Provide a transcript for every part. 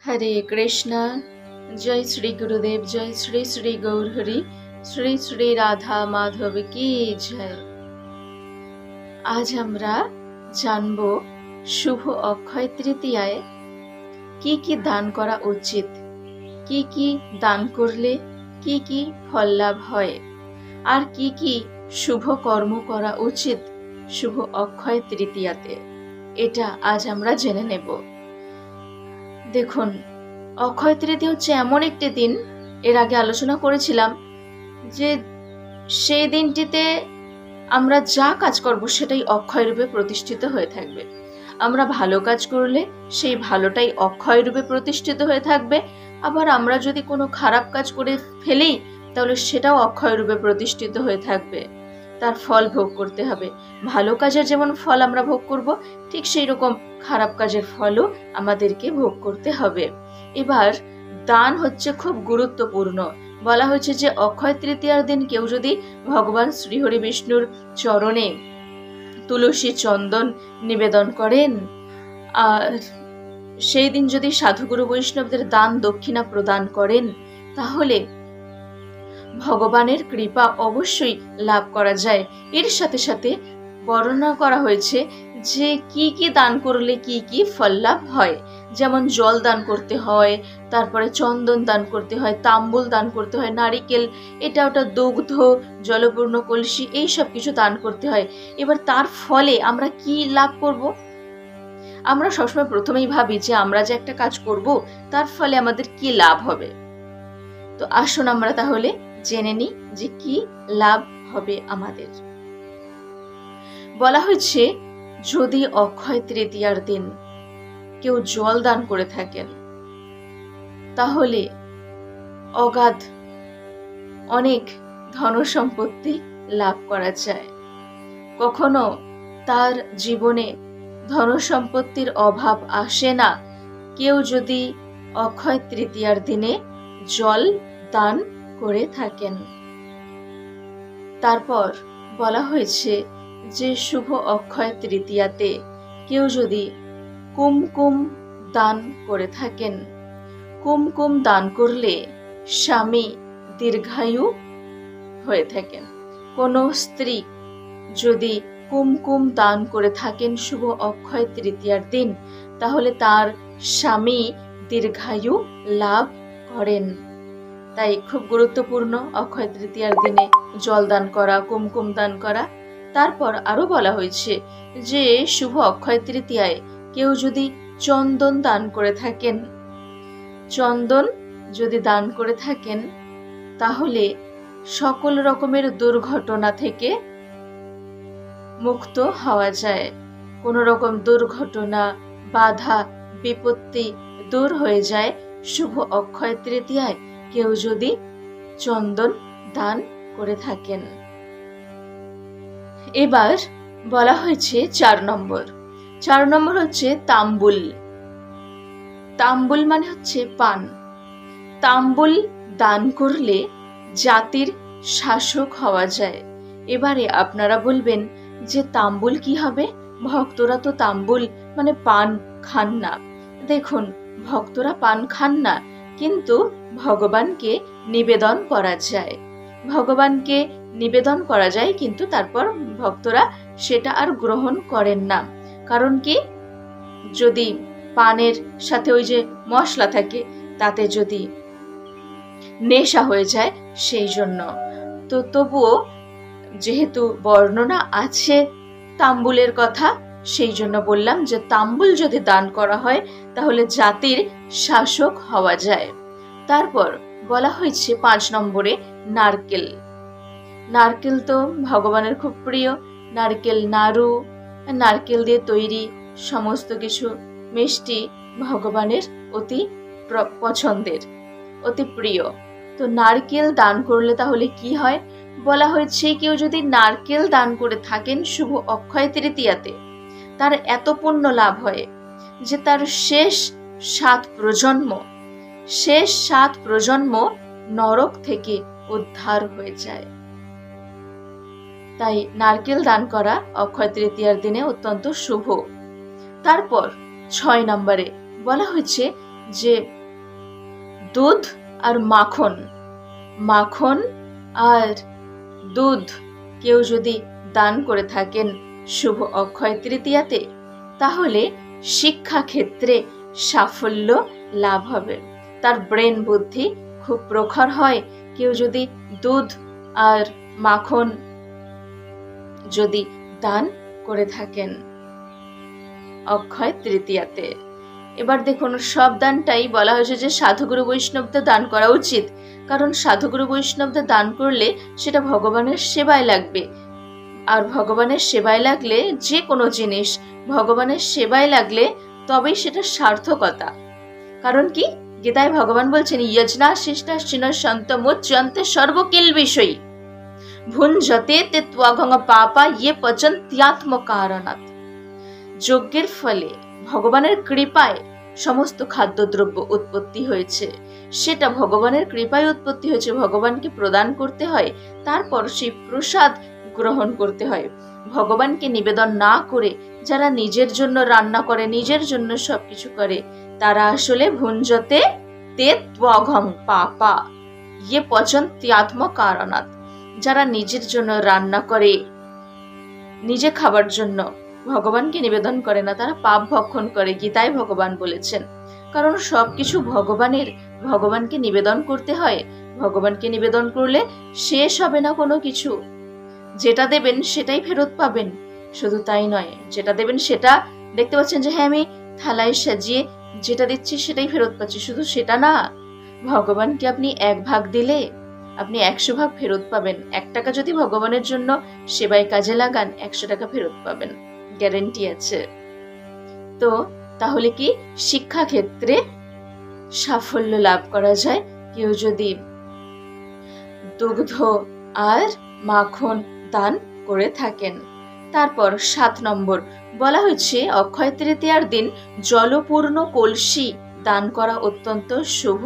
हरे कृष्णा। जय श्री गुरुदेव, जय श्री श्री गौर हरि, श्री श्री राधा माधव की जय। आज আমরা জানবো শুভ অক্ষয় তৃতীয়ায় কি কি দান করা উচিত, কি কি দান করলে কি কি ফল লাভ হয়, আর কি কি শুভ কর্ম করা উচিত শুভ অক্ষয় তৃতীয়াতে, এটা আজ আমরা জেনে নেব। দেখুন, অক্ষয় তৃতীয়া হচ্ছে এমন একটি দিন, এর আগে আলোচনা করেছিলাম যে সেই দিনটিতে আমরা যা কাজ করব সেটাই অক্ষয় রূপে প্রতিষ্ঠিত হয়ে থাকবে। আমরা ভালো কাজ করলে সেই ভালোটাই অক্ষয় রূপে প্রতিষ্ঠিত হয়ে থাকবে, আবার আমরা যদি কোনো খারাপ কাজ করে ফেলি তাহলে সেটাও অক্ষয় রূপে প্রতিষ্ঠিত হয়ে থাকবে। তার ফল ভোগ করতে হবে। ভালো কাজের যেমন ফল আমরা ভোগ করব, ঠিক সেই রকম খারাপ কাজের ফলও আমাদেরকে ভোগ করতে হবে। এবার দান হচ্ছে খুব গুরুত্বপূর্ণ। বলা হয়েছে যে অক্ষয় তৃতীয়ার দিন কেউ যদি ভগবান শ্রীহরি বিষ্ণুর চরণে তুলসী চন্দন নিবেদন করেন, আর সেই দিন যদি সাধুগুরু বৈষ্ণবদের দান দক্ষিণা প্রদান করেন, তাহলে ভগবানের কৃপা অবশ্যই লাভ করা যায়। এর সাথে সাথে বর্ণনা করা হয়েছে যে কি কি দান করলে কি কি ফল লাভ হয়। যেমন জল দান করতে হয়, তারপরে চন্দন দান করতে হয়, তাম্বুল দান করতে হয়, নারিকেল, এটা ওটা দুগ্ধ, জলপূর্ণ কলসি, এই সব কিছু দান করতে হয়। এবার তার ফলে আমরা কি লাভ করব? আমরা সবসময় প্রথমেই ভাবি যে আমরা যে একটা কাজ করব তার ফলে আমাদের কি লাভ হবে। তো আসুন আমরা তাহলে জেনে নিই যে কি লাভ হবে আমাদের। বলা হয়েছে যদি অক্ষয় তৃতীয়ার দিন কেউ জল দান করে থাকেন, তাহলে অগাধ অনেক ধন সম্পত্তি লাভ করা যায়। কখনো তার জীবনে ধন সম্পত্তির অভাব আসে না কেউ যদি অক্ষয় তৃতীয়ার দিনে জল দান করে থাকেন। তারপর বলা হয়েছে যে শুভ অক্ষয় তৃতীয়াতে কেউ যদি কুমকুম দান করে থাকেন, কুমকুম দান করলে স্বামী দীর্ঘায়ু হয়ে থাকেন। কোনো স্ত্রী যদি কুমকুম দান করে থাকেন শুভ অক্ষয় তৃতীয়ার দিন, তাহলে তার স্বামী দীর্ঘায়ু লাভ করেন। তাই খুব গুরুত্বপূর্ণ অক্ষয় তৃতীয়ার দিনে জল দান করা, কুমকুম দান করা। তারপর আরো বলা হয়েছে যে শুভ অক্ষয় তৃতীয়ায় কেউ যদি চন্দন দান করে থাকেন, চন্দন যদি দান করে থাকেন, তাহলে সকল রকমের দুর্ঘটনা থেকে মুক্ত হওয়া যায়। কোন রকম দুর্ঘটনা, বাধা, বিপত্তি দূর হয়ে যায় শুভ অক্ষয় তৃতীয়ায় কেউ যদি চন্দন দান করে থাকেন। এবার বলা হয়েছে 4 নম্বর হচ্ছে তাম্বুল। তাম্বুল মানে হচ্ছে পান। তাম্বুল দান করলে জাতির শাসক হওয়া যায়। এবারে আপনারা বলবেন যে তাম্বুল কি হবে? ভক্তরা তো তাম্বুল মানে পান খান না। দেখুন, ভক্তরা পান খান না, কিন্তু ভগবানকে নিবেদন করা যায়। ভগবানকে নিবেদন করা যায়, কিন্তু তারপর ভক্তরা সেটা আর গ্রহণ করেন না। কারণ কি? যদি পানের সাথে ওই যে মশলা থাকে, তাতে যদি নেশা হয়ে যায়, সেই জন্য। তো তবুও যেহেতু বর্ণনা আছে তাম্বুলের কথা, সেই জন্য বললাম যে তাম্বুল যদি দান করা হয় তাহলে জাতির শাসক হওয়া যায়। তারপর বলা হয়েছে 5 নম্বরে নারকেল। নারকেল তো ভগবানের খুব প্রিয়। নারকেল নাড়ু, নারকেল দিয়ে তৈরি সমস্ত কিছু মিষ্টি ভগবানের অতি পছন্দের, অতি প্রিয়। তো নারকেল দান করলে তাহলে কি হয়? বলা হয়েছে কেউ যদি নারকেল দান করে থাকেন শুভ অক্ষয় তৃতীয়াতে, তার এত পুণ্য লাভ হয় যে তার শেষ 7 প্রজন্ম নরক থেকে উদ্ধার হয়ে যায়। তাই নারকেল দান করা অক্ষয় তৃতীয়ার দিনে অত্যন্ত শুভ। তারপর 6 নম্বরে বলা হয়েছে যে দুধ আর মাখন, মাখন আর দুধ কেউ যদি দান করে থাকেন শুভ অক্ষয় তৃতীয়াতে, তাহলে শিক্ষা ক্ষেত্রে সাফল্য লাভ হবে, তার ব্রেন বুদ্ধি খুব প্রখর হয়। কেউ যদি দুধ আর মাখন যদি দান করে থাকেন অক্ষয় তৃতীয়াতে। এবার দেখুন, সব দানটাই বলা হয়েছে যে সাধুগুরু বৈষ্ণবদের দান করা উচিত, কারণ সাধুগুরু বৈষ্ণবদের দান করলে সেটা ভগবানের সেবায় লাগবে। আর ভগবানের সেবায় লাগলে, যে কোনো জিনিস ভগবানের সেবায় লাগলে তবেই সেটা সার্থকতা। কারণ কি, গীতায় ভগবান বলছেন যজ্ঞা শিষ্টা শিন সন্তমুচ্যন্তে সর্বকিল বিষয়ী ভুঞ্জতে তে ত্বঘং পাপা ইয়ে পচন্ত্যাত্ম কারণাৎ। যজ্ঞের ফলে ভগবানের কৃপায় সমস্ত খাদ্যদ্রব্য উৎপত্তি হয়েছে, সেটা ভগবানের কৃপায় উৎপত্তি হয়েছে, ভগবানকে প্রদান করতে হয়, তারপর সেই প্রসাদ গ্রহণ করতে হয়। ভগবানকে নিবেদন না করে যারা নিজের জন্য রান্না করে, নিজের জন্য সবকিছু করে, তারা আসলে ভুঞ্জতে তে ত্বঘং পাপা ইয়ে পচন্ত্যাত্ম কারণাৎ। যারা নিজের জন্য রান্না করে, নিজে খাবার জন্য ভগবানকে নিবেদন করে না, তারা পাপ ভক্ষণ করে, গীতায় ভগবান বলেছেন। কারণ সবকিছু ভগবানের, ভগবানকে নিবেদন করতে হয়। ভগবানকে নিবেদন করলে শেষ হবে না কোনো কিছু, যেটা দেবেন সেটাই ফেরত পাবেন। শুধু তাই নয়, যেটা দেবেন সেটা দেখতে পাচ্ছেন যে হ্যাঁ আমি থালায় সাজিয়ে যেটা দিচ্ছি সেটাই ফেরত পাচ্ছি, শুধু সেটা না, ভগবানকে আপনি 1 ভাগ দিলে আপনি 100 ভাগ ফেরত পাবেন। 1 টাকা যদি ভগবানের জন্য সেবায় কাজে লাগান, 100 টাকা ফেরত পাবেন, গ্যারেন্টি আছে। তো তাহলে কি শিক্ষা ক্ষেত্রে সাফল্য লাভ করা যায় কেউ যদি দুগ্ধ আর মাখন দান করে থাকেন। তারপর 7 নম্বর বলা হয়েছে অক্ষয় তৃতীয়ার দিন জলপূর্ণ কলসি দান করা অত্যন্ত শুভ।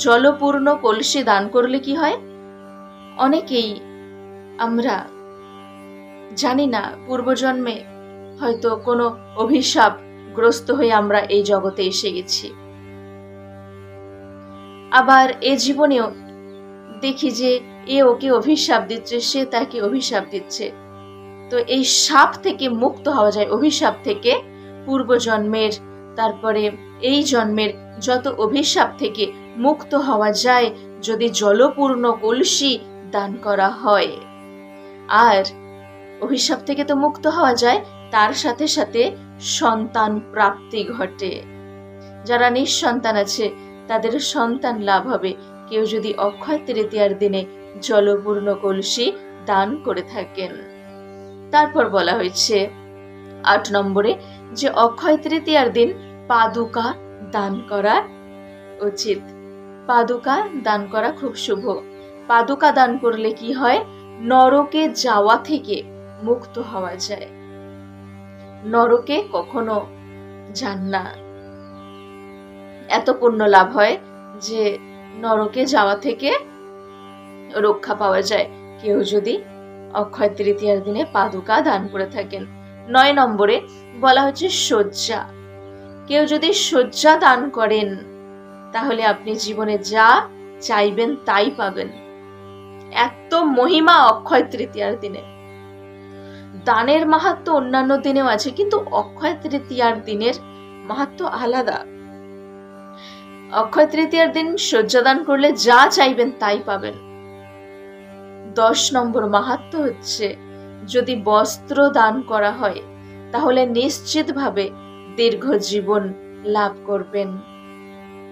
জলপূর্ণ কলসি দান করলে কি হয়, অনেকেই আমরা জানি না, পূর্বজন্মে হয়তো কোনো অভিশাপ গ্রস্ত হয়ে আমরা এই জগতে এসে গেছি। আবার এ জীবনেও দেখি যে এ ওকে অভিশাপ দিচ্ছে, সে তাকে অভিশাপ দিচ্ছে। তো এই শাপ থেকে মুক্ত হওয়া যায়, অভিশাপ থেকে, পূর্বজন্মের তারপরে এই জন্মের যত অভিশাপ থেকে মুক্ত হওয়া যায় যদি জলপূর্ণ কলসি দান করা হয়। আর অভিশাপ থেকে তো মুক্ত হওয়া যায়, তার সাথে সাথে সন্তান প্রাপ্তি ঘটে। যারা নিঃসন্তান আছে তাদের সন্তান লাভ হবে কেউ যদি অক্ষয় তৃতীয়ার দিনে জলপূর্ণ কলসি দান করে থাকেন। তারপর বলা হয়েছে 8 নম্বরে যে অক্ষয় তৃতীয়ার দিন পাদুকা দান করা উচিত। পাদুকা দান করা খুব শুভ। পাদুকা দান করলে কি হয়, নরকে যাওয়া থেকে মুক্ত হওয়া যায়। নরকে কখনো যান না, এত পুণ্য লাভ হয় যে নরকে যাওয়া থেকে রক্ষা পাওয়া যায় কেউ যদি অক্ষয় তৃতীয়ার দিনে পাদুকা দান করে থাকেন। 9 নম্বরে বলা হচ্ছে শয্যা। কেউ যদি শয্যা দান করেন তাহলে আপনি জীবনে যা চাইবেন তাই পাবেন। এত মহিমা অক্ষয় তৃতীয়ার দিনে। দানের মাহাত্ম্য অন্যান্য দিনেও আছে, কিন্তু অক্ষয় তৃতীয়ার দিনের মাহাত্ম্য আলাদা। অক্ষয় তৃতীয়ার দিন শয্যা দান করলে যা চাইবেন তাই পাবেন। 10 নম্বর মাহাত্ম্য হচ্ছে যদি বস্ত্র দান করা হয় তাহলে নিশ্চিতভাবে দীর্ঘ জীবন লাভ করবেন।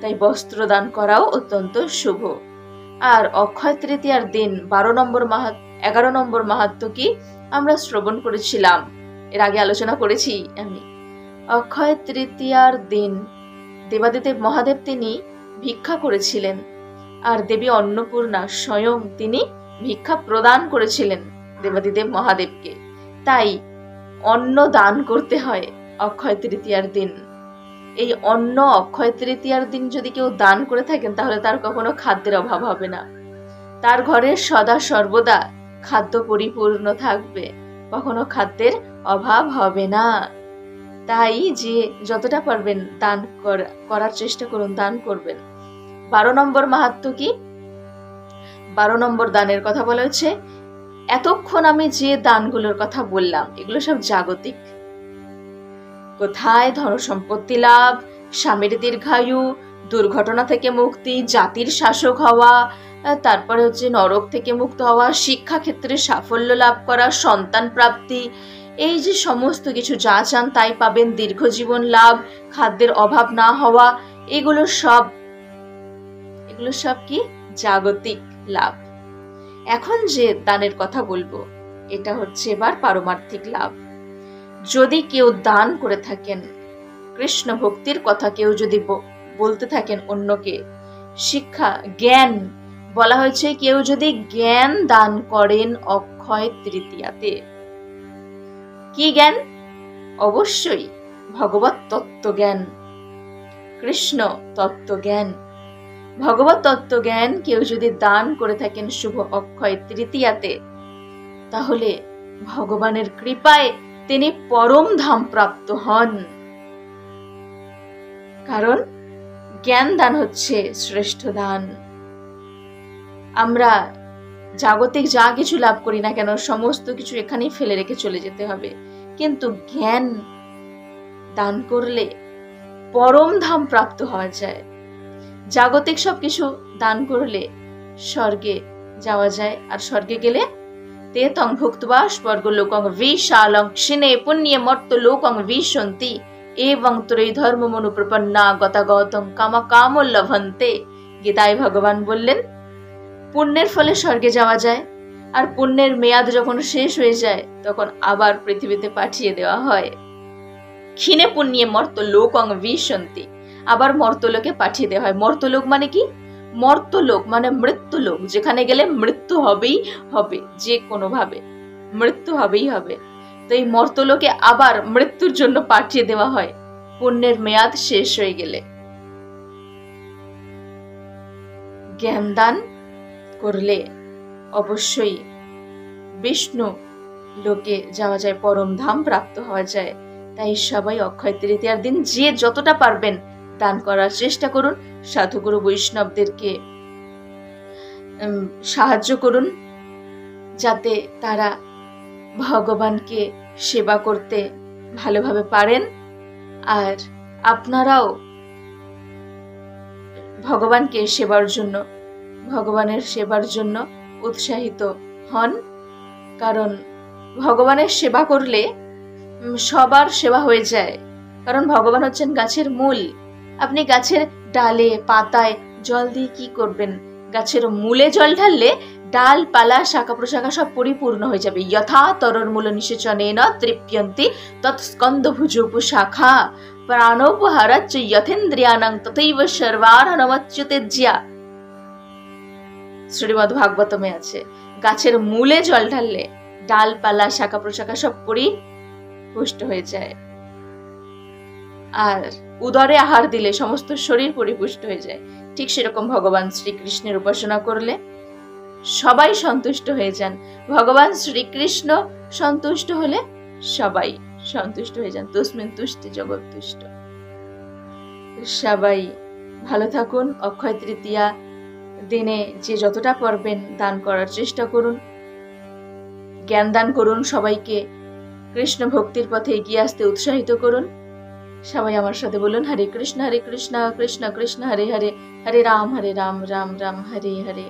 তাই বস্ত্র দান করাও অত্যন্ত শুভ। আর অক্ষয় তৃতীয়ার দিন 11 নম্বর মাহাত্ম্য কি আমরা শ্রবণ করেছিলাম, এর আগে আলোচনা করেছি আমি। অক্ষয় তৃতীয়ার দিন দেবাদিদেব মহাদেব তিনি ভিক্ষা করেছিলেন, আর দেবী অন্নপূর্ণা স্বয়ং তিনি ভিক্ষা প্রদান করেছিলেন দেবাদিদেব মহাদেবকে। তাই অন্ন দান করতে হয় অক্ষয় তৃতীয়ার দিন। এই অন্ন অক্ষয় তৃতীয়ার দিন যদি কেউ দান করে থাকেন তাহলে তার কখনো খাদ্যের অভাব হবে না, তার ঘরে সদা সর্বদা খাদ্য পরিপূর্ণ থাকবে, কখনো খাদ্যের অভাব হবে না। তাই যে যতটা পারবেন দান করার চেষ্টা করুন, দান করবেন। 12 নম্বর মাহাত্ম্য কি? 12 নম্বর দানের কথা বলা হচ্ছে, এতক্ষণ আমি যে দানগুলোর কথা বললাম এগুলো সব জাগতিক। কোথায়? ধন সম্পত্তি লাভ, স্বামীর দীর্ঘায়ু, দুর্ঘটনা থেকে মুক্তি, জাতির শাসক হওয়া, তারপরে হচ্ছে নরক থেকে মুক্ত হওয়া, শিক্ষা ক্ষেত্রে সাফল্য লাভ করা, সন্তান প্রাপ্তি, এই যে সমস্ত কিছু যা চান তাই পাবেন, দীর্ঘজীবন লাভ, খাদ্যের অভাব না হওয়া, এগুলো সব কি? জাগতিক লাভ। এখন যে দানের কথা বলবো এটা হচ্ছে এবার পারমার্থিক লাভ। যদি কেউ দান করে থাকেন, কৃষ্ণ ভক্তির কথা কেউ যদি বলতে থাকেন অন্যকে, শিক্ষা জ্ঞান বলা হয়েছে, কেউ যদি জ্ঞান দান করেন অক্ষয় তৃতীয়াতে। কি জ্ঞান? অবশ্যই ভগবত তত্ত্বজ্ঞান, কৃষ্ণ তত্ত্বজ্ঞান। ভগবত তত্ত্বজ্ঞান কেউ যদি দান করে থাকেন শুভ অক্ষয় তৃতীয়াতে, তাহলে ভগবানের কৃপায় তিনি পরম ধাম প্রাপ্ত হন। কারণ জ্ঞান দান হচ্ছে শ্রেষ্ঠ দান। আমরা জাগতিক যা কিছু লাভ করি না কেন সমস্ত কিছু এখানেই ফেলে রেখে চলে যেতে হবে, কিন্তু জ্ঞান দান করলে পরম ধাম প্রাপ্ত হওয়া যায়। জাগতিক সবকিছু দান করলে স্বর্গে যাওয়া যায়, আর স্বর্গে গেলে তে তং ভুক্তবা স্বর্গলোকং বিশালং ক্ষিণে পুণ্যে মর্ত লোকং বিশন্তি এবং ত্রয়ী ধর্ম মনু প্রপন্না গতাগতং কামা কাম লভন্তে। গীতায় ভগবান বললেন, পুণ্যের ফলে স্বর্গে যাওয়া যায়, আর পুণ্যের মেয়াদ যখন শেষ হয়ে যায় তখন আবার পৃথিবীতে পাঠিয়ে দেওয়া হয়। ক্ষীণে পুণ্যে মর্ত লোকং বিশন্তি, আবার মর্তলোকে পাঠিয়ে দেওয়া হয়। মর্তলোক মানে কি? মর্তলোক মানে মৃত্যুলোক, যেখানে গেলে মৃত্যু হবেই হবে, যে কোনো ভাবে মৃত্যু হবেই হবে। তো এই মর্তলোকে আবার মৃত্যুর জন্য পাঠিয়ে দেওয়া হয় পুণ্যের মেয়াদ শেষ হয়ে গেলে। জ্ঞান দান করলে অবশ্যই বিষ্ণু লোকে যাওয়া যায়, পরম ধাম প্রাপ্ত হওয়া যায়। তাই সবাই অক্ষয় তৃতীয়ার দিন যে যতটা পারবেন দান করার চেষ্টা করুন। সাধুগুরু বৈষ্ণবদেরকে সাহায্য করুন যাতে তারা ভগবানকে সেবা করতে ভালোভাবে পারেন, আর আপনারাও ভগবানের সেবার জন্য উৎসাহিত হন। কারণ ভগবানের সেবা করলে সবার সেবা হয়ে যায়, কারণ ভগবান হচ্ছেন গাছের মূল। আপনি গাছের ডালে পাতায় জল দিয়ে কি করবেন? গাছের মূলে জল ঢাললে ডাল পালা শাখা প্রশাখা সব পরিপূর্ণ হয়ে যাবে। যথা তরর মূল নিষেচনেন তৃপ্যন্তি তৎস্কন্ধভুজোপশাখা প্রাণোপহারাচ্চ যথেন্দ্রিয়ানাং তথৈব সর্বারহণমচ্যুতেজ্যা। শ্রীমদ্ ভাগবতমে আছে, গাছের মূলে জল ঢাললে ডালপালা শাখা প্রশাখা সব পরিপুষ্ট হয়ে যায়, আর উদরে আহার দিলে সমস্ত শরীর পরিপুষ্ট হয়ে যায়। ঠিক সেরকম ভগবান শ্রীকৃষ্ণের উপাসনা করলে সবাই সন্তুষ্ট হয়ে যান। ভগবান শ্রীকৃষ্ণ সন্তুষ্ট হলে সবাই সন্তুষ্ট হয়ে যান। তস্মিন তুষ্টে জগৎ তুষ্ট। সবাই ভালো থাকুন। অক্ষয় তৃতীয়া দিনে যে যতটা পারবেন দান করার চেষ্টা করুন, জ্ঞান দান করুন, সবাইকে কৃষ্ণ ভক্তির পথে এগিয়ে আসতে উৎসাহিত করুন। সবাই আমার সাথে বলুন, হরে কৃষ্ণ কৃষ্ণ কৃষ্ণ কৃষ্ণ হরে হরে, হরে রাম রাম রাম হরে হরে।